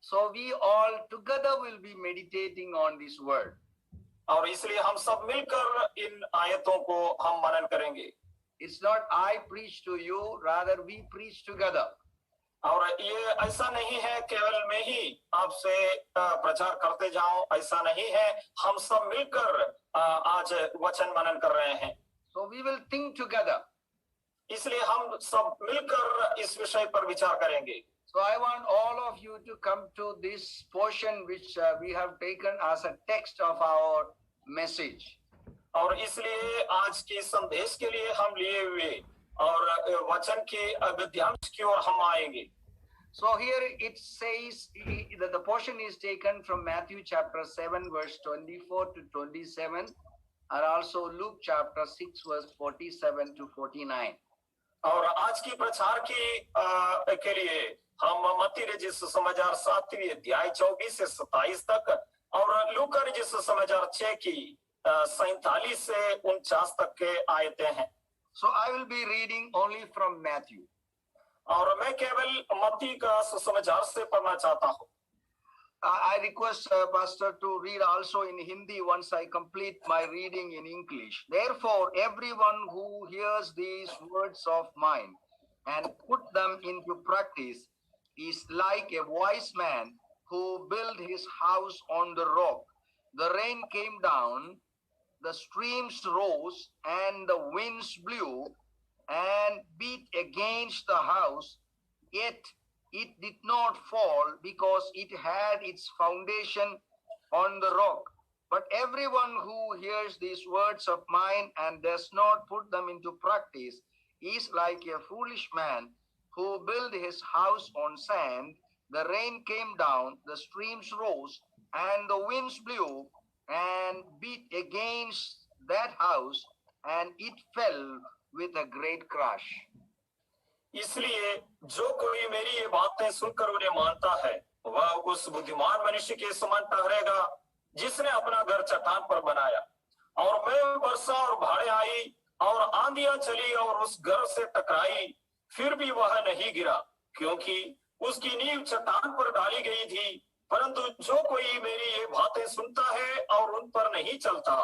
So we all together will be meditating on this word. और इसलिए हम सब मिलकर इन आयतों को हम मनन करेंगे. It's not I preach to you, rather we preach together. और ये ऐसा नहीं है केवल मैं ही आपसे प्रचार करते जाऊं, ऐसा नहीं है, हम सब मिलकर आज वचन मनन कर रहे हैं. So we will think together. इसलिए हम सब मिलकर इस विषय पर विचार करेंगे. So I want all of you to come to this portion which we have taken as a text of our message. और इसलिए आज के संदेश के लिए हम लिए हुए और वचन के गद्यांश की ओर हम आएंगे. So here it says that the portion is taken from Matthew chapter 7 verse 24 to 27 and also Luke chapter 6 verse 47 to 49. और आज की प्रचार के लिए हम मत्ती रचित समाचार 7वें अध्याय 24 से 27 तक और लूका रचित समाचार 6 की 47 से 49 तक के आयतें हैं. So I will be reading only from Matthew. और मैं केवल मत्ती का सुसमाचार से पढ़ना चाहता हूँ. I request Pastor to read also in Hindi once I complete my reading in English. Therefore, everyone who hears these words of mine and put them into practice is like a wise man who built his house on the rock. The rain came down, the streams rose, and the winds blew and beat against the house, yet it did not fall because it had its foundation on the rock. But everyone who hears these words of mine and does not put them into practice is like a foolish man who built his house on sand. The rain came down, the streams rose, and the winds blew and beat against that house, and it fell with a great crash. इसलिए जो कोई मेरी ये बातें सुनकर उन्हें मानता है वह उस बुद्धिमान मनुष्य के समान ठहरेगा जिसने अपना घर चट्टान पर बनाया. और मैं वर्षा और बाढ़ें आई और आंधियां चली और उस घर से टकराई, फिर भी वह नहीं गिरा क्योंकि उसकी नींव चट्टान पर डाली गई थी. परंतु जो कोई मेरी ये बातें सुनता है और उन पर नहीं चलता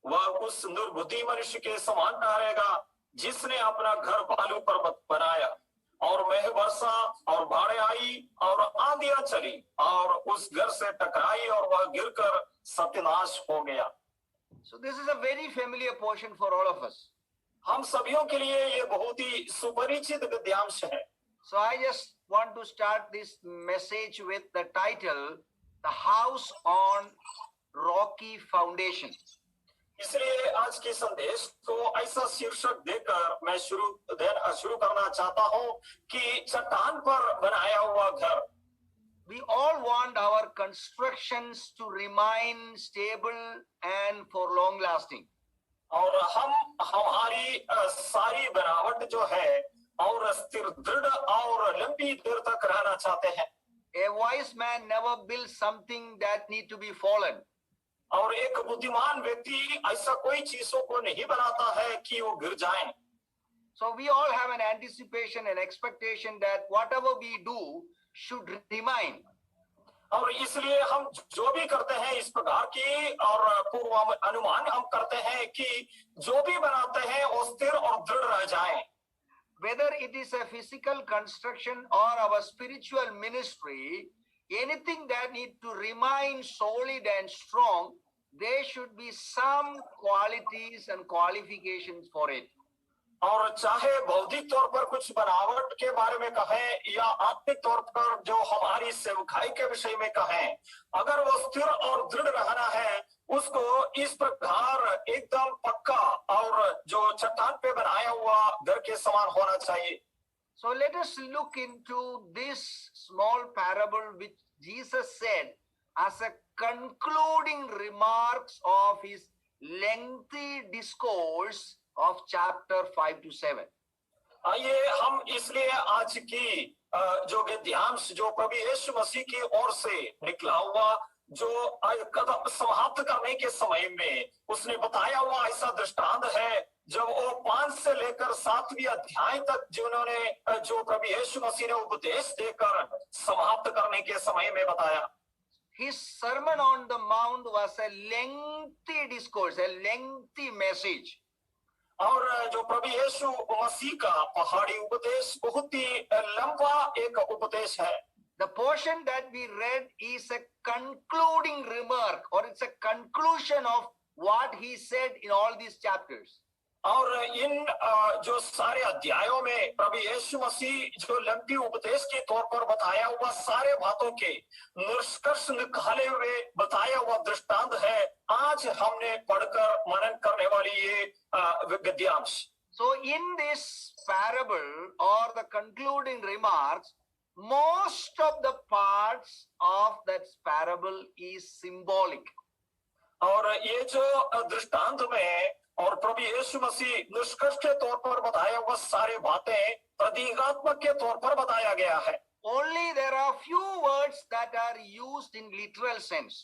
वह उस दुर्बुद्धि मनुष्य के समान ठहरेगा जिसने अपना घर बालू पर बनाया. और वह वर्षा और बाढ़ें आई और आंधियां चली और उस घर से टकराई और वह गिरकर सत्यानाश हो गया. So this is a very familiar portion for all of us. हम सभियों के लिए ये बहुत ही सुपरिचित गद्यांश है. So I just want to start this message with the title, The House on Rocky Foundation. इसलिए आज के संदेश को ऐसा शीर्षक देकर मैं शुरू करना चाहता हूँ कि चट्टान पर बनाया हुआ घर. We all want our constructions to remain stable and for long lasting. और हम हमारी सारी बनावट जो है और स्थिर दृढ़ और लंबी देर तक रहना चाहते हैं. A wise man never builds something that need to be fallen. और एक बुद्धिमान व्यक्ति ऐसा कोई चीजों को नहीं बनाता है कि वो गिर जाएं. So we all have an anticipation and expectation that whatever we do should remain. और इसलिए हम जो भी करते हैं इस प्रकार की और पूर्व अनुमान हम करते हैं कि जो भी बनाते हैं वो स्थिर और दृढ़ रह जाएं. Whether it is a physical construction or our spiritual ministry, anything that need to remain solid and strong, there should be some qualities and qualifications for it. और चाहे बौद्धिक तौर पर कुछ बनावट के बारे में कहें या आत्मिक तौर पर जो हमारी सेवकाई के विषय में कहें, अगर वो स्थिर और दृढ़ रहना है उसको इस प्रकार एकदम पक्का और जो चट्टान पे बनाया हुआ घर के समान होना चाहिए. So let us look into this small parable which Jesus said as a concluding remarks of his lengthy discourse of chapter 5 to 7. आइए हम इसलिए आज की जो गद्यांश जो प्रभु यीशु मसीह की ओर से निकला हुआ जो कदम समाप्त करने के समय में उसने बताया हुआ ऐसा दृष्टांत है जब वो 5 से लेकर 7वीं अध्याय तक जिन्होंने जो प्रभु यीशु मसीह ने उपदेश देकर समाप्त करने के समय में बताया, his Sermon on the Mount was a lengthy discourse, a lengthy message. और जो प्रभु यीशु मसीह का पहाड़ी उपदेश बहुत ही लंबा एक उपदेश है। The portion that we read is a concluding remark, or it's a conclusion of what he said in all these chapters. और इन जो सारे अध्यायों में प्रभु यीशु मसीह जो लंबी उपदेश के तौर पर बताया हुआ सारे बातों के निष्कर्ष निकाले हुए बताया हुआ दृष्टांत है आज हमने पढ़कर मनन करने वाली ये गद्यांश। So in this parable or the concluding remarks, most of the parts of that parable is symbolic. और ये जो दृष्टांत में और प्रभु यीशु मसीह निष्कर्ष के तौर पर बताया हुआ सारे बातें प्रतीकात्मक के तौर पर बताया गया है। Only there are few words that are used in literal sense.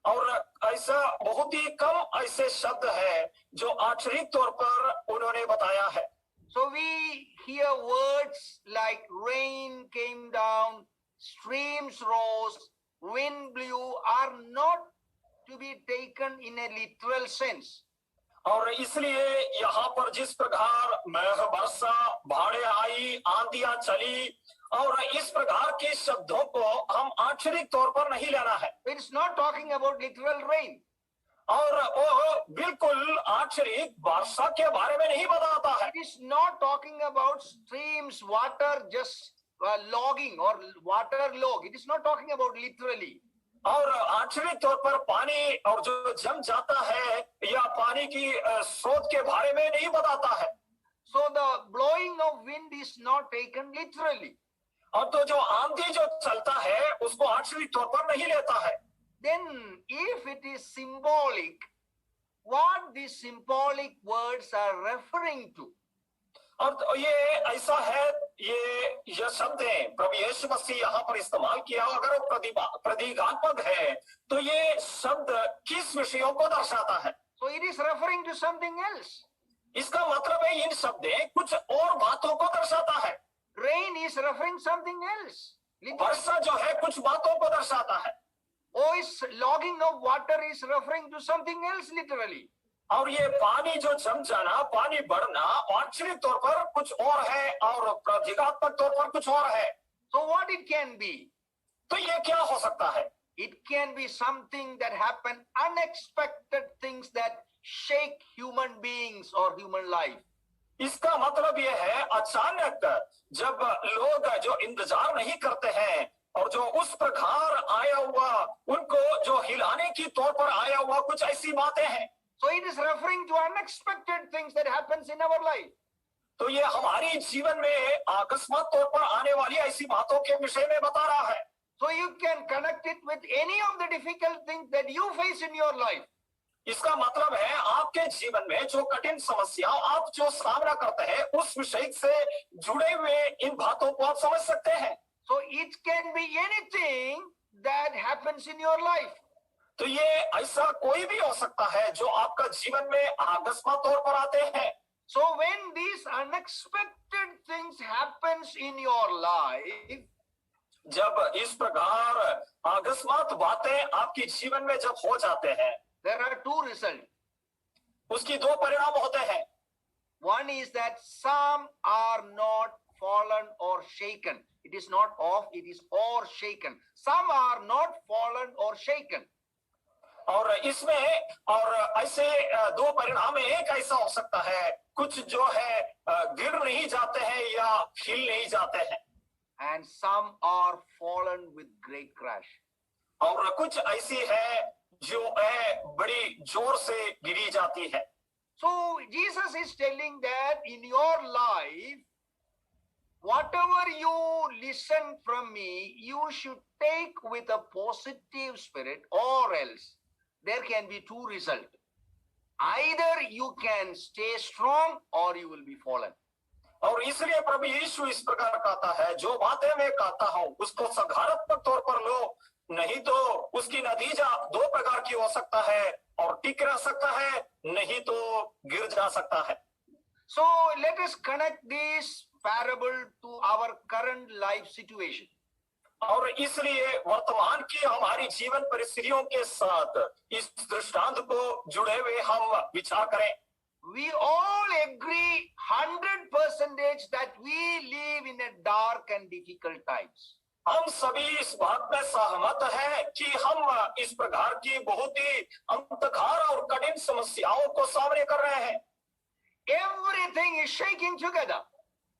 और ऐसा बहुत ही कम ऐसे शब्द है जो आक्षरिक तौर पर उन्होंने बताया है। So we hear words like rain came down, streams rose, wind blew are not to be taken in a literal sense. और इसलिए यहाँ पर जिस प्रकार मेघ बरसा, बाढ़ें आई, आंधियां चली और इस प्रकार के शब्दों को हम आक्षरिक तौर पर नहीं लेना है। It's not talking about literal rain. और वो बिल्कुल आक्षरिक वर्षा के बारे में नहीं बताता है। It is not talking about streams, water just logging or water log. It is not talking about literally. और आक्षरिक तौर पर पानी और जो जम जाता है या पानी की स्रोत के बारे में नहीं बताता है। So the blowing of wind is not taken literally. और तो जो आंधी जो चलता है उसको आक्षरिक तौर पर नहीं लेता है। Then if it is symbolic, what these symbolic words are referring to? और ये ऐसा है, ये शब्द है प्रभु यीशु मसीह यहाँ पर इस्तेमाल किया। अगर प्रतीकात्मक है तो ये शब्द किस विषयों को दर्शाता है? So it is referring to something else. इसका मतलब है इन शब्दें कुछ और बातों को दर्शाता है। Rain is referring something else. वर्षा जो है कुछ बातों को दर्शाता है। Oh, is logging of water is referring to something else literally. और ये पानी जो जम जाना, पानी बढ़ना आक्षरिक तौर पर कुछ और है और प्रतीकात्मक तौर पर कुछ और है। So what it can be? तो ये क्या हो सकता है? It can be something that happen, unexpected things that shake human beings or human life. इसका मतलब ये है अचानक जब लोग जो इंतजार नहीं करते हैं और जो उस प्रकार आया हुआ उनको जो हिलाने की तौर पर आया हुआ कुछ ऐसी बातें हैं। So it is referring to unexpected things that happens in our life. तो ये हमारी जीवन में अकस्मात तौर पर आने वाली ऐसी बातों के विषय में बता रहा है। So you can connect it with any of the difficult things that you face in your life. इसका मतलब है आपके जीवन में जो कठिन समस्या आप जो सामना करते हैं उस विषय से जुड़े हुए इन बातों को आप समझ सकते हैं। So it can be anything that happens in your life. तो ये ऐसा कोई भी हो सकता है जो आपका जीवन में अकस्मात तौर पर आते हैं। So when these unexpected things happens in your life, जब इस प्रकार अकस्मात बातें आपके जीवन में जब हो जाते हैं, there are two results. उसकी दो परिणाम होते हैं। One is that some are not fallen or shaken. It is not off, it is or shaken. Some are not fallen or shaken. और इसमें और ऐसे दो परिणाम में एक ऐसा हो सकता है, कुछ जो है गिर नहीं जाते हैं या हिल नहीं जाते हैं। And some are fallen with great crash. और कुछ ऐसी है जो है बड़ी जोर से गिरी जाती है। So Jesus is telling that in your life, whatever you listen from me, you should take with a positive spirit, or else there can be two results. Either you can stay strong or you will be fallen. और इसलिए प्रभु यीशु इस प्रकार कहता है, जो बातें मैं कहता हूं उसको सकारात्मक तौर पर लो, नहीं तो उस उसकी नतीजा दो प्रकार की हो सकता है, और टिक रह सकता है, नहीं तो गिर जा सकता है। So let us connect this parable to our current life situation. और इसलिए वर्तमान की हमारी जीवन परिस्थितियों के साथ इस दृष्टांत को जुड़े हुए हम विचार करें। We all agree 100% that we live in a dark and difficult times. हम सभी इस बात में सहमत हैं कि हम इस प्रकार की बहुत ही अंधकार और कठिन समस्याओं को सामने कर रहे हैं, Everything is shaking together.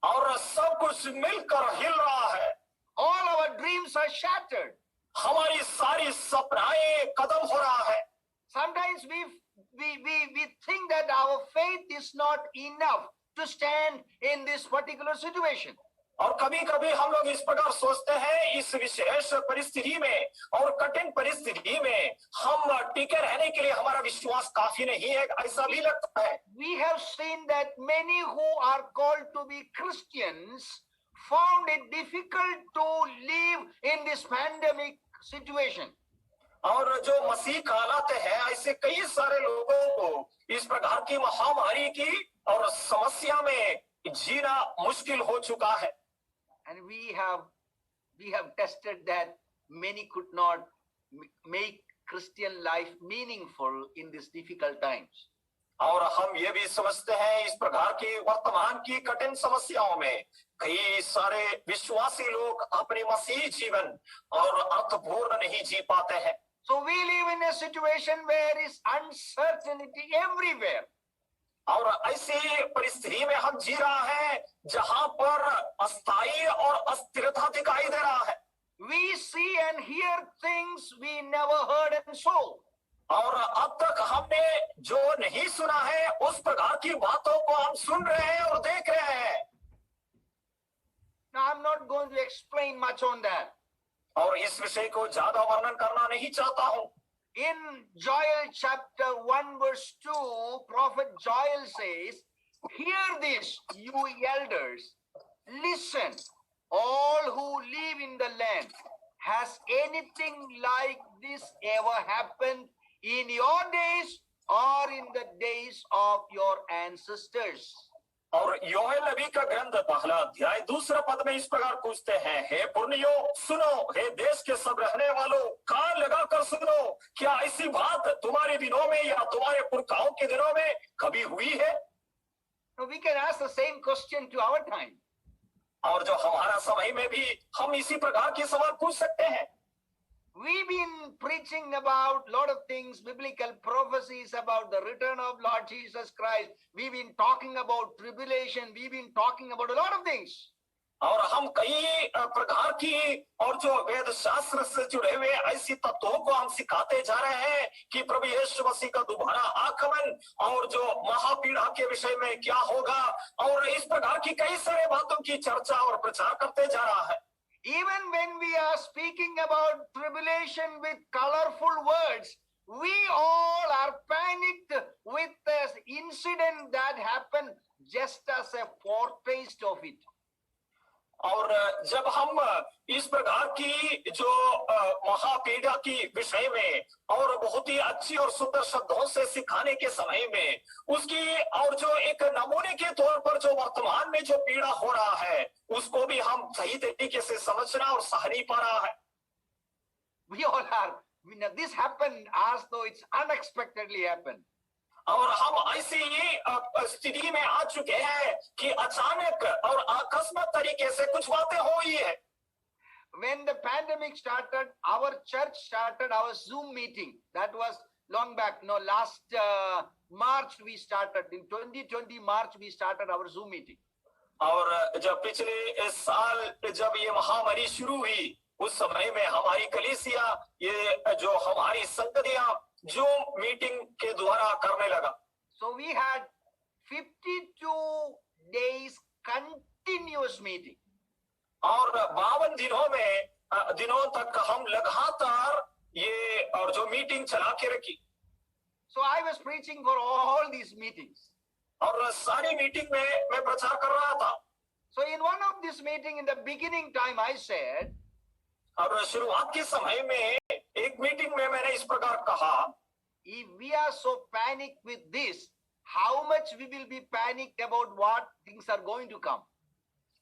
और सब कुछ मिलकर हिल रहा है। All our dreams are shattered. हमारी सारी सपनाएं खत्म हो रहा है। Sometimes we think that our faith is not enough to stand in this particular situation. और कभी कभी हम लोग इस प्रकार सोचते हैं, इस विशेष परिस्थिति में और कठिन परिस्थिति में हम टिके रहने के लिए हमारा विश्वास काफी नहीं है, ऐसा भी लगता है। We have seen that many who are called to be Christians found it difficult to live in this pandemic situation. और जो मसीह कहलाते हैं, ऐसे कई सारे लोगों को इस प्रकार की महामारी की और समस्या में जीना मुश्किल हो चुका है। And we have tested that many could not make Christian life meaningful in these difficult times. और हम ये भी समझते हैं, इस प्रकार की वर्तमान की कठिन समस्याओं में कई सारे विश्वासी लोग अपने मसीह जीवन और अर्थपूर्ण नहीं जी पाते हैं। So we live in a situation where is uncertainty everywhere. और ऐसी परिस्थिति में हम जी रहा है जहां पर अस्थायी और अस्थिरता दिखाई दे रहा है। We see and hear things we never heard and saw. और अब तक हमने जो नहीं सुना है, उस प्रकार की बातों को हम सुन रहे हैं और देख रहे हैं। Now I'm not going to explain much on that. और इस विषय को ज्यादा वर्णन करना नहीं चाहता हूं। In Joel chapter 1 verse 2, prophet Joel says, "Hear this, you elders, listen, all who live in the land. Has anything like this ever happened in your days or in the days of your ancestors?" और योएल नबी का ग्रंथ पहला अध्याय दूसरा पद में इस प्रकार पूछते हैं, हे पुरनियों सुनो, हे देश के सब रहने वालों कान लगाकर सुनो, क्या ऐसी बात तुम्हारे दिनों में या तुम्हारे पुरखाओं के दिनों में कभी हुई है? So we can ask the same question to our time. और जो हमारा समय में भी हम इसी प्रकार के सवाल पूछ सकते हैं। We've been preaching about a lot of things, biblical prophecies about the return of Lord Jesus Christ. We've been talking about tribulation. We've been talking about a lot of things. और हम कई प्रकार की और जो वेद शास्त्र से जुड़े हुए ऐसी तत्वों को हम सिखाते जा रहे हैं कि प्रभु यीशु मसीह का दोबारा आगमन और जो महापीड़ा के विषय में क्या होगा, और इस प्रकार की कई सारे बातों की चर्चा और प्रचार करते जा रहा है। Even when we are speaking about tribulation with colorful words, we all are panicked with this incident that happened just as a foretaste of it. और जब हम इस प्रकार की जो महापीड़ा की विषय में और बहुत ही अच्छी और सुंदर शब्दों से सिखाने के समय में उसकी और जो एक नमूने के तौर पर जो वर्तमान में जो पीड़ा हो रहा है उसको भी हम सही तरीके से समझना और सह नहीं पा रहा है। We all are. This happened as though it's unexpectedly happened. और हम ऐसी ही स्थिति में आ चुके हैं कि अचानक और अकस्मात तरीके से कुछ बातें हुई है। When the pandemic started, our church started our Zoom meeting. That was long back. No, last March we started. In 2020 March we started our Zoom meeting. और जब पिछले साल जब ये महामारी शुरू हुई, उस समय में हमारी कलीसिया ये जो हमारी संगतियां Zoom मीटिंग के द्वारा करने लगा। So we had 52 days continuous meeting. और 52 दिनों तक हम लगातार ये और जो मीटिंग चला के रखी। So I was preaching for all these meetings. और सारी मीटिंग में मैं प्रचार कर रहा था। So in one of this meeting in the beginning time I said, और शुरुआत के समय में एक मीटिंग में मैंने इस प्रकार कहा, if we are so panicked with this, how much we will be panicked about what things are going to come.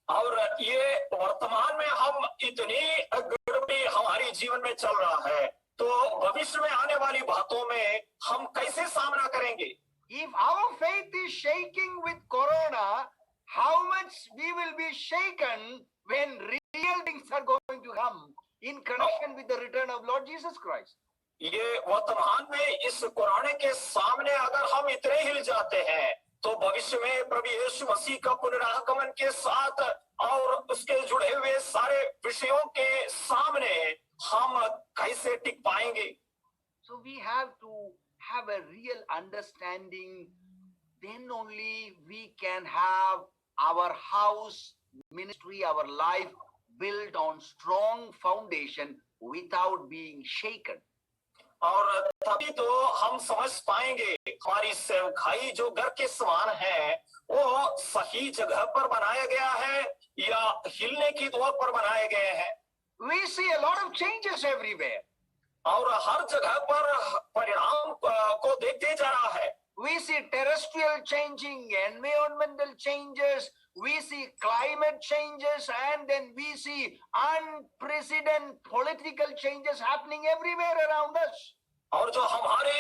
और ये वर्तमान में हम इतनी गड़बड़ी हमारी जीवन में चल रहा है, तो भविष्य में आने वाली बातों में हम कैसे सामना करेंगे? If our faith is shaking with corona, how much we will be shaken when real things are going to come in connection with the return of Lord Jesus Christ. ये वर्तमान में इस कोरोना के सामने अगर हम इतने हिल जाते हैं, तो भविष्य में प्रभु यीशु मसीह का पुनरागमन के साथ और उसके जुड़े हुए सारे विषयों के सामने हम कैसे टिक पाएंगे? So we have to have a real understanding. Then only we can have our house, ministry, our life built on strong foundation without being shaken. और तभी तो हम समझ पाएंगे हमारी सेवकाई जो घर के समान है, वो सही जगह पर बनाया गया है या हिलने की दौर पर बनाए गए हैं। We see a lot of changes everywhere. और हर जगह पर परिणाम को देखते जा रहा है। We see terrestrial changing, environmental changes, we see climate changes, and then we see unprecedented political changes happening everywhere around us. और जो हमारे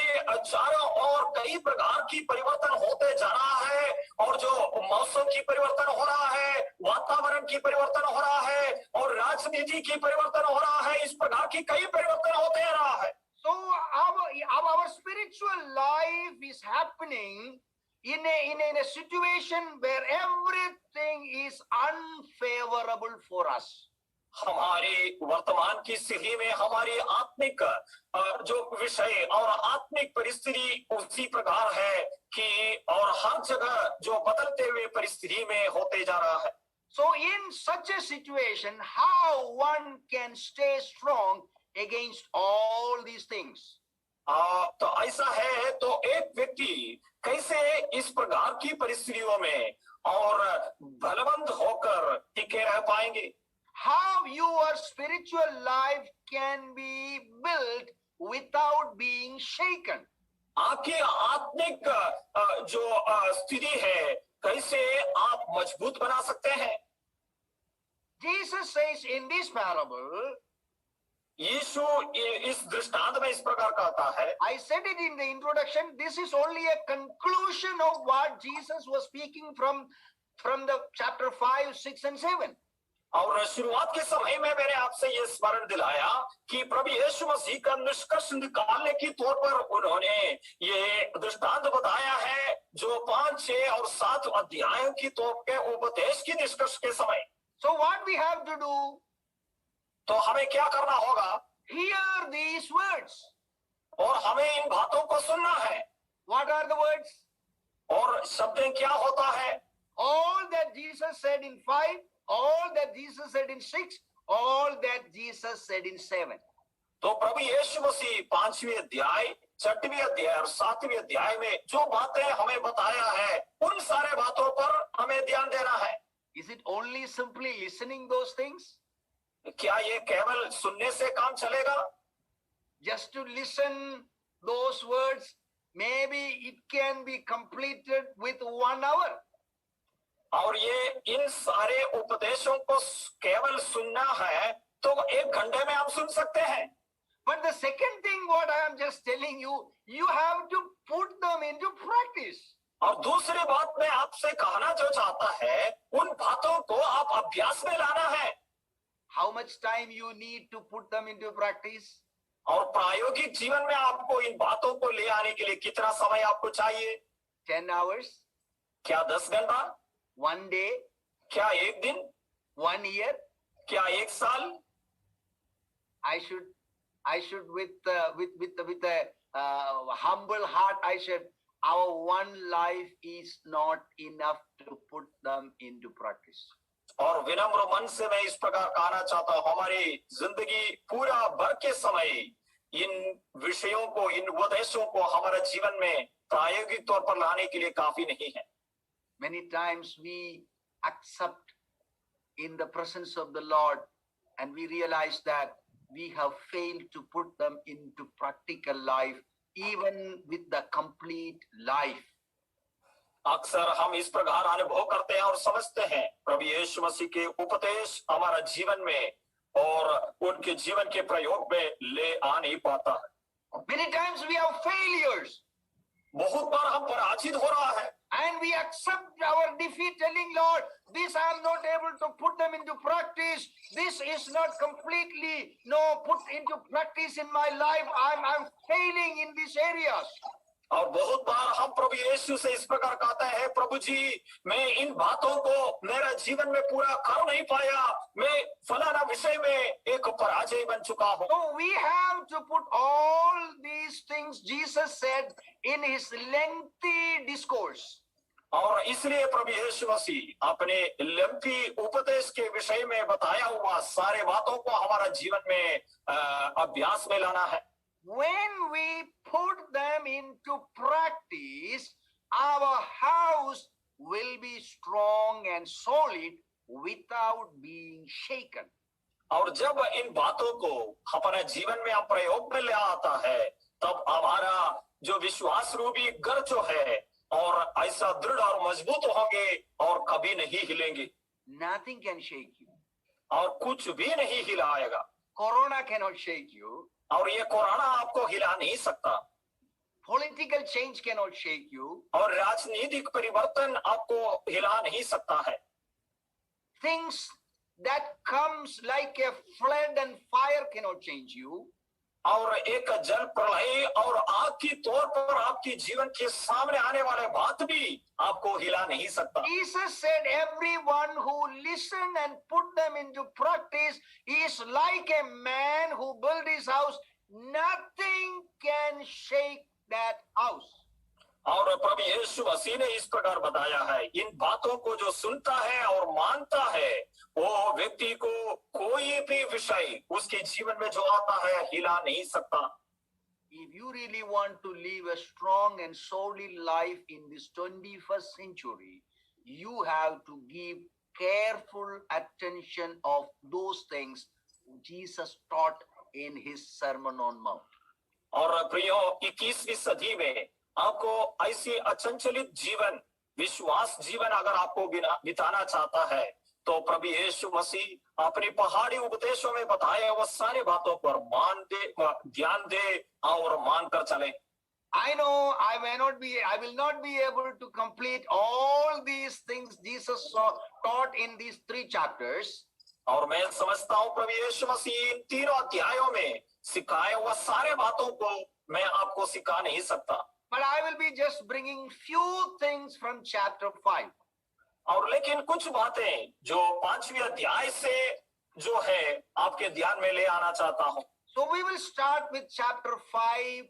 चारों ओर कई प्रकार की परिवर्तन होते जा रहा है, और जो मौसम की परिवर्तन हो रहा है, वातावरण की परिवर्तन हो रहा है, और राजनीति की परिवर्तन हो रहा है, इस प्रकार की कई परिवर्तन होते जा रहा है। So our spiritual life is happening in a situation where everything is unfavorable for us. हमारी वर्तमान की स्थिति में हमारी आत्मिक जो विषय और आत्मिक परिस्थिति उसी प्रकार है कि और हर जगह जो बदलते हुए परिस्थिति में होते जा रहा है। So in such a situation, how one can stay strong against all these things? तो ऐसा है तो एक व्यक्ति कैसे इस प्रकार की परिस्थितियों में और बलवंत होकर टिके रह पाएंगे? How your spiritual life can be built without being shaken? आपकी आत्मिक जो स्थिति है कैसे आप मजबूत बना सकते हैं? Jesus says in this parable, यीशु इस दृष्टांत में इस प्रकार कहता है, I said it in the introduction, this is only a conclusion of what Jesus was speaking from the chapter 5, 6 and 7. और शुरुआत के समय में मैंने आपसे ये स्मरण दिलाया कि प्रभु यीशु मसीह का निष्कर्ष निकालने की तौर पर उन्होंने ये दृष्टांत बताया है जो 5, 6 और 7 अध्यायों की तौर के उपदेश की निष्कर्ष के समय। So what we have to do? तो हमें क्या करना होगा? Hear these words. और हमें इन बातों को सुनना है। What are the words? और शब्द क्या होता है? All that Jesus said in 5, all that Jesus said in 6, all that Jesus said in 7. तो प्रभु यीशु मसीह 5वें अध्याय, 6वें अध्याय और 7वें अध्याय में जो बातें हमें बताया है, उन सारे बातों पर हमें ध्यान देना है। Is it only simply listening those things? क्या ये केवल सुनने से काम चलेगा? Just to listen those words, maybe it can be completed with 1 hour. और ये इन सारे उपदेशों को केवल सुनना है तो 1 घंटे में आप सुन सकते हैं। But the second thing what I am just telling you, you have to put them into practice. और दूसरी बात मैं आपसे कहना जो चाहता है, उन बातों को आप अभ्यास में लाना है। How much time you need to put them into practice? और प्रायोगिक जीवन में आपको इन बातों को ले आने के लिए कितना समय आपको चाहिए? 10 hours? क्या 10 घंटा? 1 day? क्या 1 दिन? 1 year? क्या 1 साल? I should with a humble heart, I said, our one life is not enough to put them into practice. और विनम्र मन से मैं इस प्रकार कहना चाहता हूं, हमारी जिंदगी पूरा भर के समय इन विषयों को, इन उपदेशों को हमारे जीवन में प्रायोगिक तौर पर लाने के लिए काफी नहीं है। Many times we accept in the presence of the Lord and we realize that we have failed to put them into practical life, even with the complete life. अक्सर हम इस प्रकार अनुभव करते हैं और समझते हैं प्रभु यीशु मसीह के उपदेश हमारा जीवन में और उनके जीवन के प्रयोग में ले आ नहीं पाता है। Many times we have failures बहुत बार हम पराजित हो रहा है and we accept our defeat, telling Lord, this I am not able to put them into practice. This is not completely put into practice in my life. I'm failing in these areas. और बहुत बार हम प्रभु यीशु से इस प्रकार कहते हैं, प्रभु जी मैं इन बातों को मेरा जीवन में पूरा कर नहीं पाया, मैं फलाना विषय में एक पराजय बन चुका हूँ। So we have to put all these things Jesus said in his lengthy discourse. और इसलिए प्रभु यीशु मसीह अपने लंबी उपदेश के विषय में बताया हुआ सारे बातों को हमारा जीवन में अभ्यास में लाना है। When we put them into practice, our house will be strong and solid without being shaken. और जब इन बातों को हमारे जीवन में हम प्रयोग में ले आता है, तब हमारा जो विश्वास रूपी घर जो है और ऐसा दृढ़ और मजबूत होंगे और कभी नहीं हिलेंगे। Nothing can shake you. और कुछ भी नहीं हिलाएगा। Corona cannot shake you. और ये कोरोना आपको हिला नहीं सकता। Political change cannot shake you. और राजनीतिक परिवर्तन आपको हिला नहीं सकता है। Things that comes like a flood and fire cannot change you. और एक जल प्रलय और आग की तौर पर आपके जीवन के सामने आने वाले बात भी आपको हिला नहीं सकता। Jesus said everyone who listen and put them into practice is like a man who built his house. Nothing can shake that house. और प्रभु यीशु मसीह ने इस प्रकार बताया है, इन बातों को जो सुनता है और मानता है वो व्यक्ति को कोई भी विषय उसके जीवन में जो आता है हिला नहीं सकता। If you really want to live a strong and solid life in this 21st century, you have to give careful attention of those things Jesus taught in his Sermon on Mount. और प्रियो 21वीं सदी में आपको ऐसी अचंचलित जीवन विश्वास जीवन अगर आपको बिताना चाहता है तो प्रभु यीशु मसीह अपनी पहाड़ी उपदेशों में बताए वो सारे बातों पर ध्यान दे और मान कर चले। I know I will not be able to complete all these things Jesus taught in these 3 chapters. और मैं समझता हूँ प्रभु यीशु मसीह इन 3 अध्यायों में सिखाए वो सारे बातों को मैं आपको सिखा नहीं सकता। But I will be just bringing few things from chapter 5. और लेकिन कुछ बातें जो 5वीं अध्याय से जो है आपके ध्यान में ले आना चाहता हूँ। So we will start with chapter 5,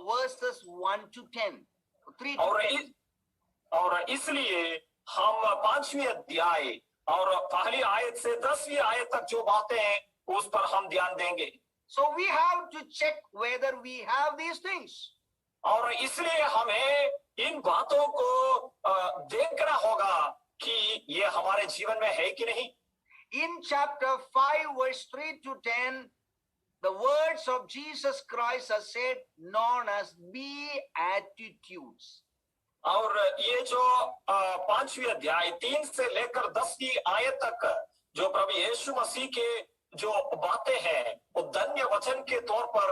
verses 1 to 10. 3 to 10. और इसलिए हम 5वीं अध्याय और पहली आयत से 10वीं आयत तक जो बातें हैं उस पर हम ध्यान देंगे। So we have to check whether we have these things. और इसलिए हमें इन बातों को देखना होगा कि ये हमारे जीवन में है कि नहीं। In chapter 5 verse 3 to 10, the words of Jesus Christ are said known as beatitudes. और ये जो 5वीं अध्याय 3 से लेकर 10वीं आयत तक जो प्रभु यीशु मसीह के जो बातें हैं वो धन्य वचन के तौर पर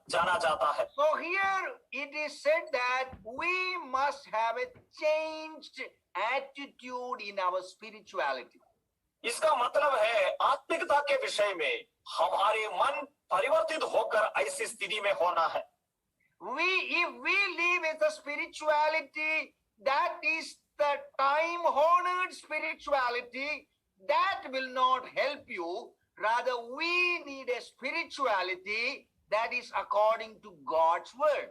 जाना जाता है। So here it is said that we must have a changed attitude in our spirituality. इसका मतलब है आत्मिकता के विषय में हमारे मन परिवर्तित होकर ऐसी स्थिति में होना है। If we live with a spirituality that is the time-honored spirituality, that will not help you. Rather, we need a spirituality that is according to God's word.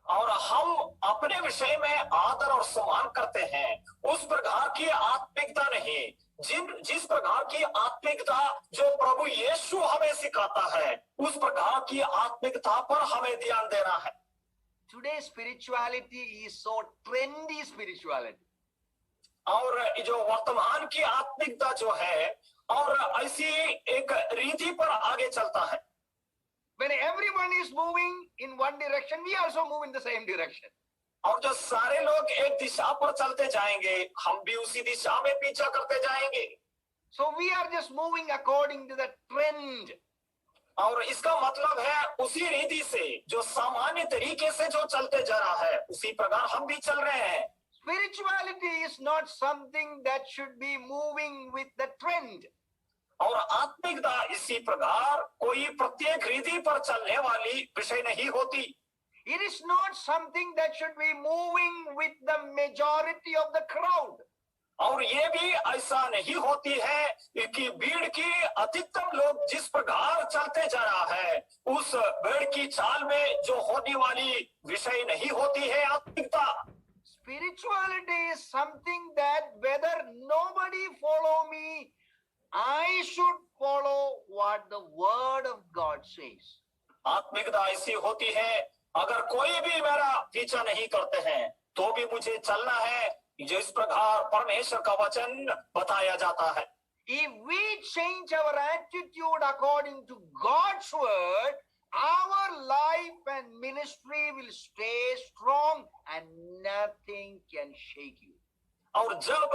और हम अपने विषय में आदर और सम्मान करते हैं उस प्रकार की आत्मिकता नहीं जिस प्रकार की आत्मिकता जो प्रभु यीशु हमें सिखाता है उस प्रकार की आत्मिकता पर हमें ध्यान देना है। Today's spirituality is so trendy spirituality. और जो वर्तमान की आत्मिकता जो है और ऐसी एक रीति पर आगे चलता है। When everyone is moving in one direction, we also move in the same direction. और जो सारे लोग एक दिशा पर चलते जाएंगे, हम भी उसी दिशा में पीछा करते जाएंगे। So we are just moving according to the trend. और इसका मतलब है उसी रीति से, जो सामान्य तरीके से जो चलते जा रहा है, उसी प्रकार हम भी चल रहे हैं। Spirituality is not something that should be moving with the trend. और आत्मिकता इसी प्रकार कोई प्रत्येक रीति पर चलने वाली विषय नहीं होती। It is not something that should be moving with the majority of the crowd. और ये भी ऐसा नहीं होती है कि भीड़ की अधिकतम लोग जिस प्रकार चलते जा रहा है, उस भीड़ की चाल में जो होने वाली विषय नहीं होती है आत्मिकता। Spirituality is something that whether nobody follow me, I should follow what the word of God says. आत्मिकता ऐसी होती है, अगर कोई भी मेरा पीछा नहीं करते हैं तो भी मुझे चलना है जिस प्रकार परमेश्वर का वचन बताया जाता है। If we change our attitude according to God's word, our life and ministry will stay strong and nothing can shake you. और जब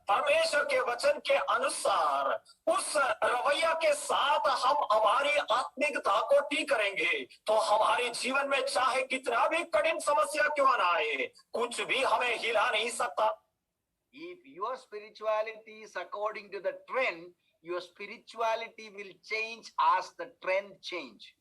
परमेश्वर के वचन के अनुसार उस रवैया के साथ हम हमारी आत्मिकता को ठीक करेंगे, तो हमारे जीवन में चाहे कितना भी कठिन समस्या क्यों ना आए, कुछ भी हमें हिला नहीं सकता। If your spirituality is according to the trend, your spirituality will change as the trend change.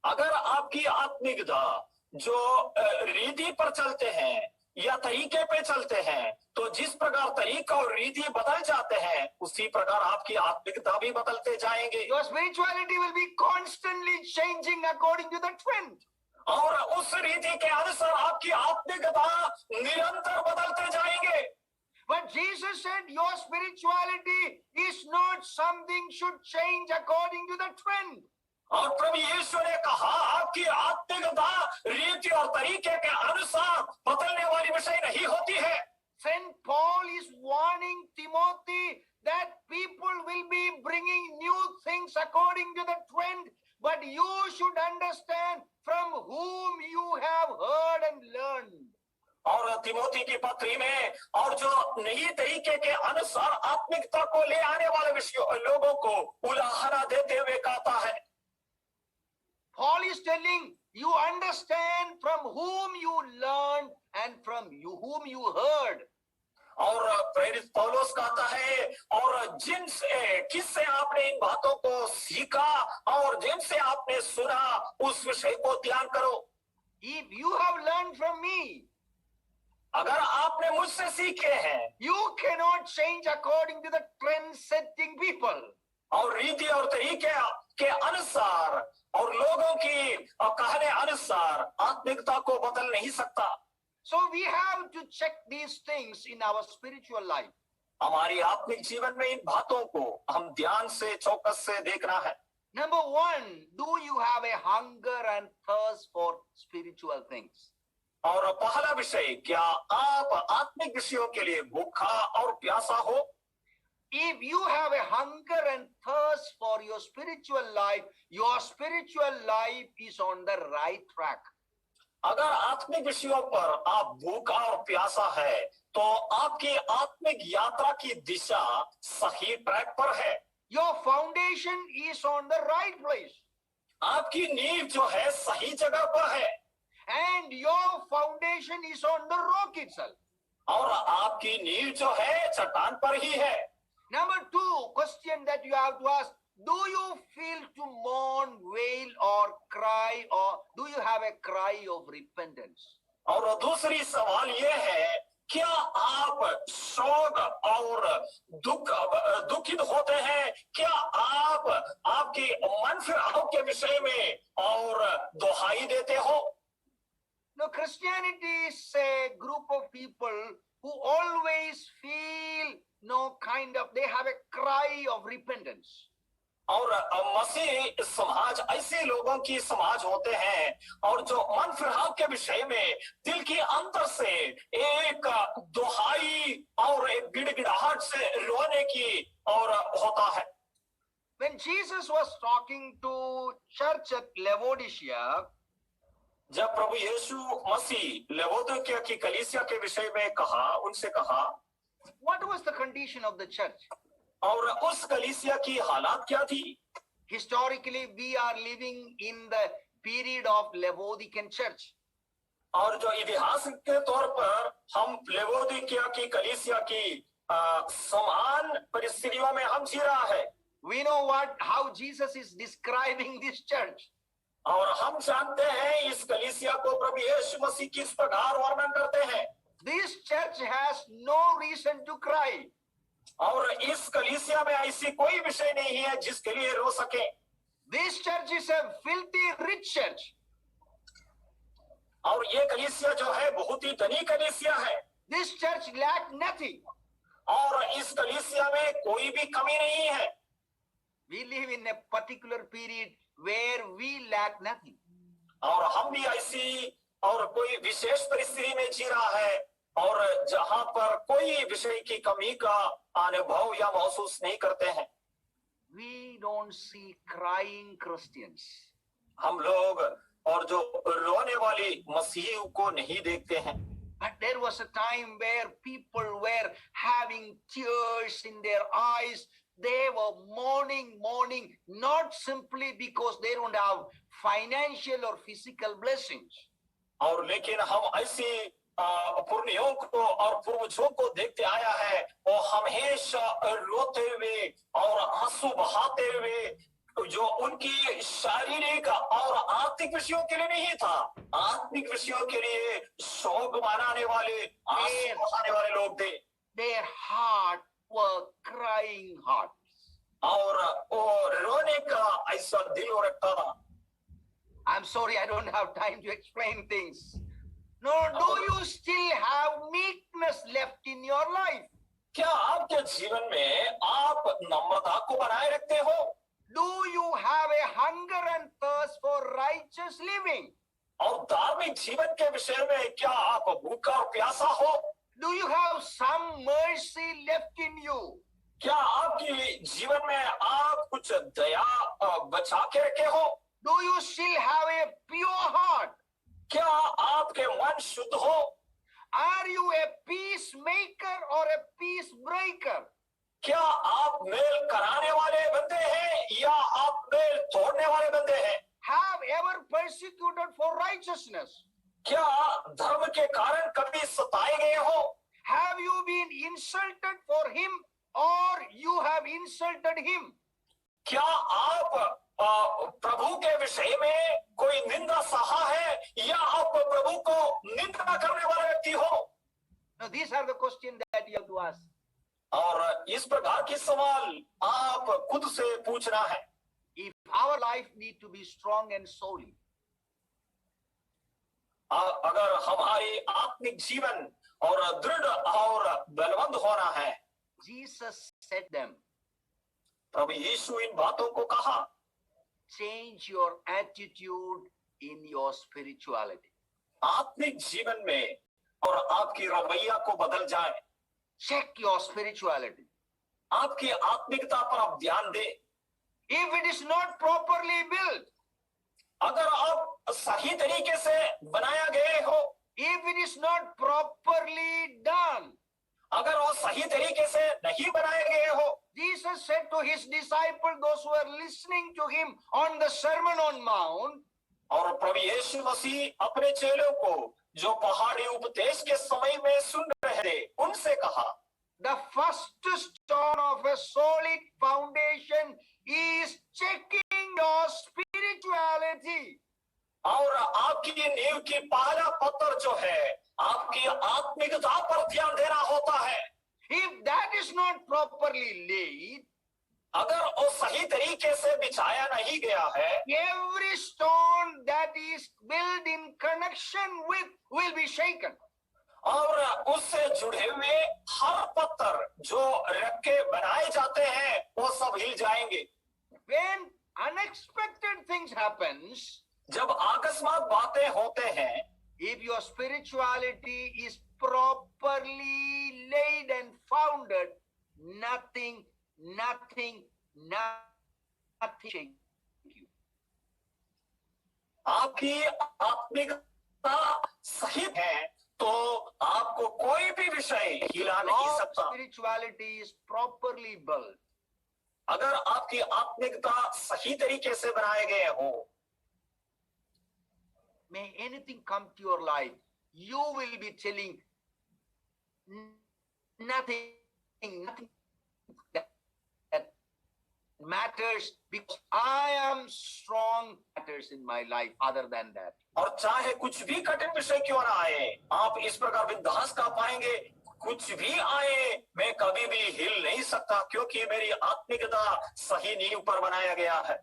अगर आपकी आत्मिकता जो रीति पर चलते हैं या तरीके पे चलते हैं, तो जिस प्रकार तरीका और रीति बदल जाते हैं, उसी प्रकार आपकी आत्मिकता भी बदलते जाएंगे। Your spirituality will be constantly changing according to the trend. और उस रीति के अनुसार आपकी आत्मिकता निरंतर बदलते जाएंगे। But Jesus said your spirituality is not something should change according to the trend. और प्रभु यीशु ने कहा आपकी आत्मिकता रीति और तरीके के अनुसार बदलने वाली विषय नहीं होती है। Saint Paul is warning Timothy that people will be bringing new things according to the trend, but you should understand from whom you have heard and learned. और तिमोथी की पत्री में और जो नई तरीके के अनुसार आत्मिकता को ले आने वाले विषयों लोगों को उलाहना देते हुए कहता है। Paul is telling you understand from whom you learned and from whom you heard. और प्रेरित पौलुस कहता है और जिनसे किससे आपने इन बातों को सीखा और जिनसे आपने सुना, उस विषय को ध्यान करो। If you have learned from me, अगर आपने मुझसे सीखे हैं, you cannot change according to the trend setting people. और रीति और तरीके के अनुसार और लोगों की कहने अनुसार आत्मिकता को बदल नहीं सकता। So we have to check these things in our spiritual life. हमारी आत्मिक जीवन में इन बातों को हम ध्यान से चौकस से देखना है। Number one, do you have a hunger and thirst for spiritual things? और पहला विषय, क्या आप आत्मिक विषयों के लिए भूखा और प्यासा हो? If you have a hunger and thirst for your spiritual life is on the right track. अगर आत्मिक विषयों पर आप भूखा और प्यासा है, तो आपकी आत्मिक यात्रा की दिशा सही ट्रैक पर है। Your foundation is on the right place. आपकी नींव जो है सही जगह पर है। And your foundation is on the rock itself. और आपकी नींव जो है चट्टान पर ही है। Number two, question that you have to ask, do you feel to mourn, wail or cry, or do you have a cry of repentance? और दूसरी सवाल ये है, क्या आप शोक और दुखित होते हैं? क्या आप आपकी मन फिराव के विषय में और दुहाई देते हो? No, Christianity is a group of people who always feel they have a cry of repentance. और मसीह समाज ऐसे लोगों की समाज होते हैं और जो मन फिराव के विषय में दिल की अंतर से एक दुहाई और एक गिड़गिड़ाहट से रोने की और होता है। When Jesus was talking to church at Laodicea, जब प्रभु यीशु मसीह लवोदिकिया की कलीसिया के विषय में कहा, उनसे कहा, what was the condition of the church? और उस कलीसिया की हालात क्या थी? Historically, we are living in the period of Laodicean church. और जो इतिहास के तौर पर हम लवोदिकिया की कलीसिया की समान परिस्थितियों में हम जी रहा है. We know how Jesus is describing this church. और हम जानते हैं इस कलीसिया को प्रभु यीशु मसीह किस प्रकार वर्णन करते हैं. This church has no reason to cry. और इस कलीसिया में ऐसी कोई विषय नहीं है जिसके लिए रो सके. This church is a filthy rich church. और ये कलीसिया जो है बहुत ही धनी कलीसिया है. This church lack nothing. और इस कलीसिया में कोई भी कमी नहीं है. We live in a particular period where we lack nothing. और हम भी ऐसी और कोई विशेष परिस्थिति में जी रहा है और जहां पर कोई विषय की कमी का अनुभव या महसूस नहीं करते हैं. We don't see crying Christians. हम लोग और जो रोने वाली मसीह को नहीं देखते हैं. But there was a time where people were having tears in their eyes. They were mourning, not simply because they don't have financial or physical blessings. और लेकिन हम ऐसी पुरनियों को और पूर्वजों को देखते आया है, वो हमेशा रोते हुए और आंसू बहाते हुए, जो उनकी शारीरिक और आर्थिक विषयों के लिए नहीं था, आत्मिक विषयों के लिए शोक मनाने वाले, आंसू बहाने वाले लोग थे. Their heart were crying hearts. और वो रोने का ऐसा दिल हो रखता था. I'm sorry, I don't have time to explain things. No, do you still have meekness left in your life? क्या आपके जीवन में आप नम्रता को बनाए रखते हो? Do you have a hunger and thirst for righteous living? और धार्मिक जीवन के विषय में क्या आप भूखा और प्यासा हो? Do you have some mercy left in you? क्या आपके जीवन में आप कुछ दया बचा के रखे हो? Do you still have a pure heart? क्या आपके मन शुद्ध हो? Are you a peacemaker or a peace breaker? क्या आप मेल कराने वाले बंदे हैं या आप मेल तोड़ने वाले बंदे हैं? Have ever persecuted for righteousness? क्या धर्म के कारण कभी सताए गए हो? Have you been insulted for him or you have insulted him? क्या आप प्रभु के विषय में कोई निंदा सहा है या आप प्रभु को निंदा करने वाले व्यक्ति हो? Now these are the questions that you have to ask. और इस प्रकार के सवाल आप खुद से पूछना है. If our life need to be strong and solid, अगर हमारी आत्मिक जीवन और दृढ़ और बलवंत होना है, Jesus said them, प्रभु यीशु इन बातों को कहा, change your attitude in your spirituality. आत्मिक जीवन में और आपकी रवैया को बदल जाए. Check your spirituality. आपकी आत्मिकता पर आप ध्यान दें. If it is not properly built, अगर आप सही तरीके से बनाया गए हो, if it is not properly done, अगर वो सही तरीके से नहीं बनाए गए हो, Jesus said to his disciples, those who were listening to him on the Sermon on Mount, और प्रभु यीशु मसीह अपने चेलों को जो पहाड़ी उपदेश के समय में सुन रहे थे, उनसे कहा, the first stone of a solid foundation is checking your spirituality. और आपकी नींव की पहला पत्थर जो है, आपकी आत्मिकता पर ध्यान देना होता है. If that is not properly laid, अगर वो सही तरीके से बिछाया नहीं गया है, every stone that is built in connection with will be shaken. और उससे जुड़े हुए हर पत्थर जो रख के बनाए जाते हैं, वो सब हिल जाएंगे. When unexpected things happens, जब अकस्मात बातें होते हैं, if your spirituality is properly laid and founded, nothing nothing shake you. आपकी आत्मिकता सही है तो आपको कोई भी विषय हिला नहीं Your सकता। spirituality is properly built. अगर आपकी आत्मिकता सही तरीके से बनाए गए हो, May anything come to your life, you will be telling nothing that matters because I am strong matters in my life other than that. और चाहे कुछ भी कठिन विषय क्यों ना आए, आप इस प्रकार बिंदास कर पाएंगे, कुछ भी आए मैं कभी भी हिल नहीं सकता क्योंकि मेरी आत्मिकता सही नींव पर बनाया गया है।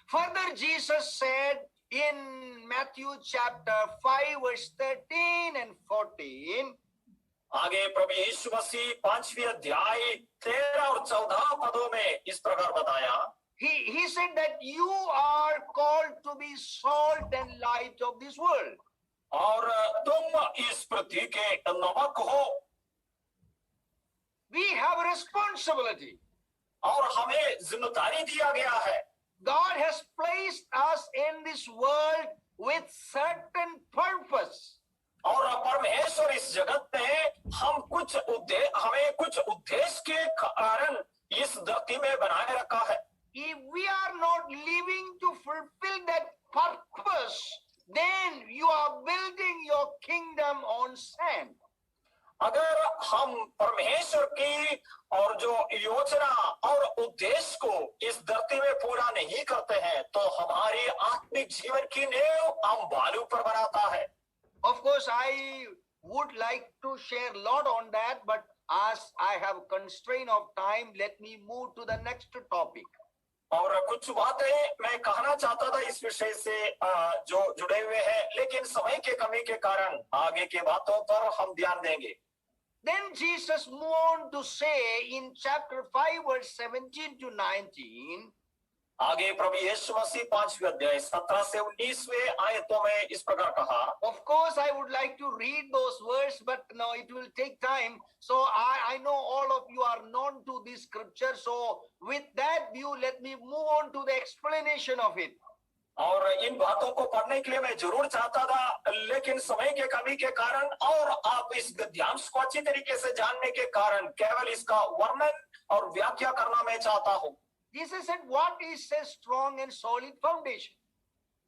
Further, Jesus said in Matthew chapter 5 verse 13 and 14, आगे प्रभु यीशु मसीह 5वें अध्याय 13 और 14 पदों में इस प्रकार बताया, he said that you are called to be salt and light of this world. और तुम इस पृथ्वी के नमक हो। We have a responsibility. और हमें जिम्मेदारी दिया गया है। God has placed us in this world with certain purpose. और परमेश्वर इस जगत में हमें कुछ उद्देश्य के कारण इस धरती में बनाए रखा है। If we are not living to fulfill that purpose, then you are building your kingdom on sand. अगर हम परमेश्वर की और जो योजना और उद्देश्य को इस धरती में पूरा नहीं करते हैं तो हमारी आत्मिक जीवन की नींव हम बालू पर बनाता है। Of course, I would like to share a lot on that, but as I have constraint of time, let me move to the next topic. और कुछ बातें मैं कहना चाहता था इस विषय से जो जुड़े हुए हैं, लेकिन समय के कमी के कारण आगे के बातों पर हम ध्यान देंगे। Then Jesus moved on to say in chapter 5 verse 17 to 19, आगे प्रभु यीशु मसीह 5वें अध्याय 17 से 19वें आयतों में इस प्रकार कहा। of course I would like to read those words, but no, it will take time. So I know all of you are known to this scripture. So with that view, let me move on to the explanation of it. और इन बातों को पढ़ने के लिए मैं जरूर चाहता था, लेकिन समय के कमी के कारण और आप इस गद्यांश को अच्छी तरीके से जानने के कारण केवल इसका वर्णन और व्याख्या करना मैं चाहता हूँ। Jesus said, what is a strong and solid foundation?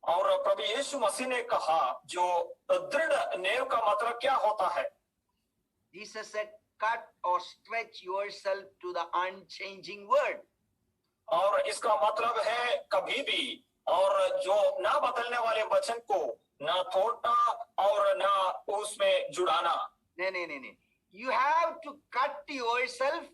और प्रभु यीशु मसीह ने कहा जो दृढ़ नींव का मतलब क्या होता है? Jesus said, cut or stretch yourself to the unchanging word. और इसका मतलब है कभी भी और जो ना बदलने वाले वचन को ना तोड़ना और ना उसमें जुड़ाना। नहीं. You have to cut yourself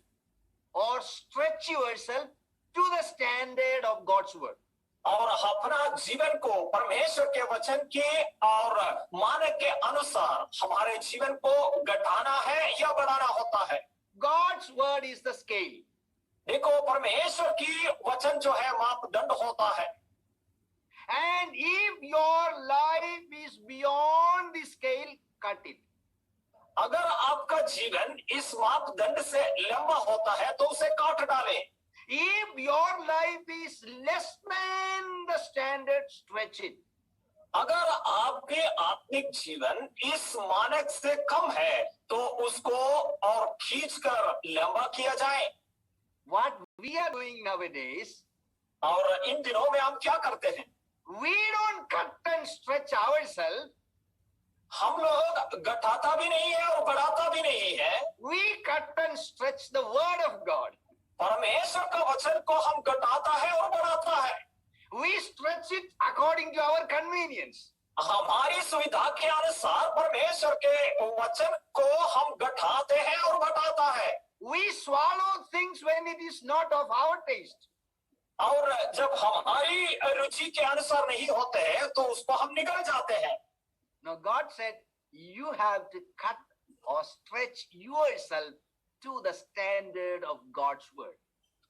or stretch yourself to the standard of God's word. और अपना जीवन को परमेश्वर के वचन के और मानक के अनुसार हमारे जीवन को घटाना है या बढ़ाना होता है। God's word is the scale. देखो परमेश्वर की वचन जो है मापदंड होता है। And if your life is beyond the scale, cut it. अगर आपका जीवन इस मापदंड से लंबा होता है तो उसे काट डालें। If your life is less than the standard, stretch it. अगर आपके आत्मिक जीवन इस मानक से कम है तो उसको और खींचकर लंबा किया जाए। What we are doing nowadays, और इन दिनों में हम क्या करते हैं? we don't cut and stretch ourselves. हम लोग घटाता भी नहीं है और बढ़ाता भी नहीं है। We cut and stretch the word of God. परमेश्वर का वचन को हम घटाता है और बढ़ाता है। We stretch it according to our convenience. हमारी सुविधा के अनुसार परमेश्वर के वचन को हम घटाते हैं और बढ़ाता है। We swallow things when it is not of our taste. और जब हमारी रुचि के अनुसार नहीं होते हैं तो उसको हम निगल जाते हैं। Now God said, you have to cut or stretch yourself to the standard of God's word.